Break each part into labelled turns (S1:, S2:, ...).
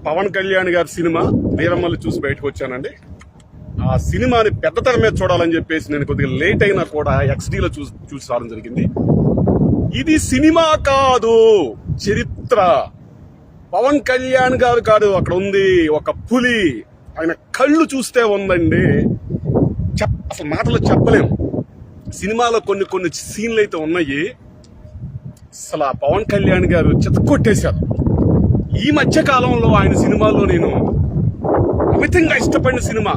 S1: పవన్ కళ్యాణ్ గారి సినిమా వీరమ్మలు చూసి బయటకు వచ్చానండి. ఆ సినిమాని పెద్ద తెర మీద చూడాలని చెప్పేసి నేను కొద్దిగా లేట్ అయినా కూడా XD లో చూసి రావడం జరిగింది. ఇది సినిమా కాదు, చరిత్ర. పవన్ కళ్యాణ్ గారు కాదు, అక్కడ ఉంది ఒక పులి. ఆయన కళ్ళు చూస్తే ఉందండి, అసలు మాటలు చెప్పలేము. సినిమాలో కొన్ని సీన్లు అయితే ఉన్నాయి, అసలు ఆ పవన్ కళ్యాణ్ గారు చితక్కొట్టేశారు. ఈ మధ్య కాలంలో ఆయన సినిమాల్లో నేను అమితంగా ఇష్టపడిన సినిమా,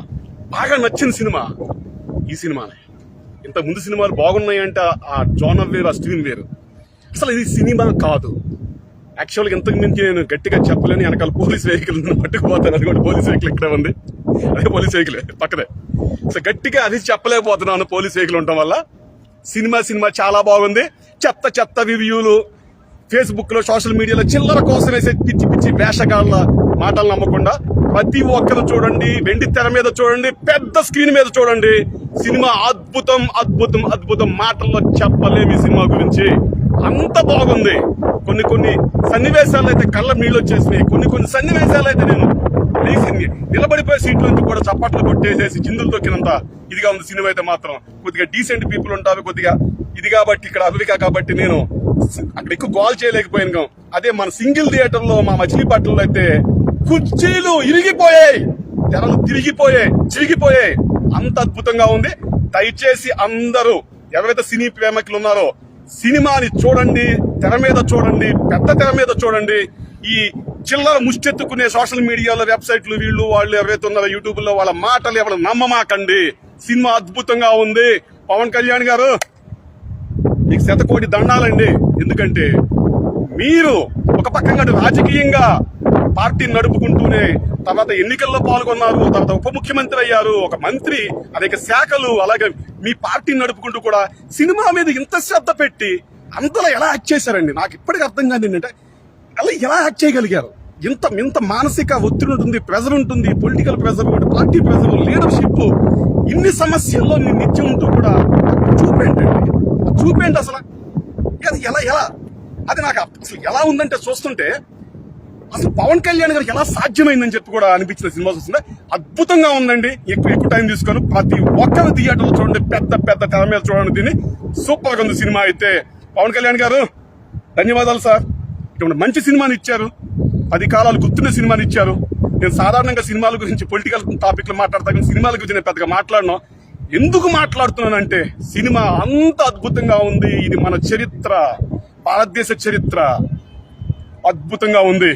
S1: బాగా నచ్చిన సినిమా ఈ సినిమానే. ఇంత ముందు సినిమాలు బాగున్నాయంటే ఆ జోనర్ వేరు, ఆ స్ట్రీమ్ వేరు. అసలు ఇది సినిమా కాదు. యాక్చువల్గా ఇంతకు మించి నేను గట్టిగా చెప్పలేని, వెనకాల పోలీస్ వెహికల్ పట్టుకుపోతాను. అది కూడా పోలీస్ వెహికల్ ఇక్కడే ఉంది, అదే పోలీస్ వెహికల్ పక్కనే. సో గట్టిగా అది చెప్పలేకపోతున్నాను పోలీస్ వెహికల్ ఉండటం వల్ల. సినిమా చాలా బాగుంది. చెత్త రివ్యూలు ఫేస్బుక్ లో, సోషల్ మీడియాలో చిల్లర కోసం వేసే పిచ్చి వేషగాళ్ళ మాటలు నమ్మకుండా ప్రతి ఒక్కరు చూడండి, వెండి తెర మీద చూడండి, పెద్ద స్క్రీన్ మీద చూడండి. సినిమా అద్భుతం. మాటల్లో చెప్పలేము ఈ సినిమా గురించి, అంత బాగుంది. కొన్ని సన్నివేశాలు అయితే కళ్ళ నీళ్ళు వచ్చేసినాయి. కొన్ని సన్నివేశాలు అయితే నేను నిలబడిపోయే సీట్ల నుంచి కూడా చప్పట్లు కొట్టేసేసి చిందులు తొక్కినంత ఇదిగా ఉంది సినిమా అయితే మాత్రం. కొద్దిగా డీసెంట్ పీపుల్ ఉంటారు, కొద్దిగా ఇది కాబట్టి ఇక్కడ అమెరికా కాబట్టి నేను అక్కడ ఎక్కువ గోల్ చేయలేకపోయాను. అదే మన సింగిల్ థియేటర్ లో మా మచిలీపట్నంలో అయితే కుర్చీలు ఇరిగిపోయాయి, తెరలు చిరిగిపోయాయి. అంత అద్భుతంగా ఉంది. దయచేసి అందరూ ఎవరైతే సినీ ప్రేమికులు ఉన్నారో సినిమాని చూడండి, తెర మీద చూడండి, పెద్ద తెర మీద చూడండి. ఈ చిల్లర ముష్టెత్తుకునే సోషల్ మీడియాలో వెబ్సైట్లు వాళ్ళు ఎవరైతే ఉన్నారో యూట్యూబ్ లో వాళ్ళ మాటలు ఎవరు నమ్మమాకండి. సినిమా అద్భుతంగా ఉంది. పవన్ కళ్యాణ్ గారు మీకు 100 కోటి దండాలండి. ఎందుకంటే మీరు ఒక పక్కగా రాజకీయంగా పార్టీని నడుపుకుంటూనే తర్వాత ఎన్నికల్లో పాల్గొన్నారు, తర్వాత ఉప ముఖ్యమంత్రి అయ్యారు, ఒక మంత్రి, అనేక శాఖలు, అలాగే మీ పార్టీని నడుపుకుంటూ కూడా సినిమా మీద ఇంత శ్రద్ధ పెట్టి అంతలా ఎలా యాక్ట్ చేశారండి? నాకు ఇప్పటికీ అర్థం కాదు ఏంటంటే అలా ఎలా యాక్ట్ చేయగలిగారు? ఇంత మానసిక ఒత్తిడి ఉంటుంది, ప్రెజర్ ఉంటుంది, political pressure, party pressure, leadership, ఇన్ని సమస్యల్లో నిత్యం ఉంటూ కూడా చూపేంటి అసలు అది ఎలా అది నాకు అసలు ఎలా ఉందంటే చూస్తుంటే అసలు పవన్ కళ్యాణ్ గారికి ఎలా సాధ్యమైందని చెప్పి కూడా అనిపించిన సినిమా చూస్తుంటే అద్భుతంగా ఉందండి. ఎక్కువ టైం తీసుకొని ప్రతి ఒక్కరు థియేటర్లో చూడండి, పెద్ద తెర మీద చూడండి. దీన్ని సూపర్ గా ఉంది సినిమా అయితే. పవన్ కళ్యాణ్ గారు ధన్యవాదాలు సార్. ఇటువంటి మంచి సినిమాని ఇచ్చారు, 10 కాలాలు గుర్తున్న సినిమాని ఇచ్చారు. నేను సాధారణంగా సినిమాల గురించి పొలిటికల్ టాపిక్లు మాట్లాడతా, కానీ సినిమాల గురించి నేను పెద్దగా మాట్లాడను. ఎందుకు మాట్లాడుతున్నానంటే సినిమా అంత అద్భుతంగా ఉంది. ఇది మన చరిత్ర, భారతదేశ చరిత్ర అద్భుతంగా ఉంది.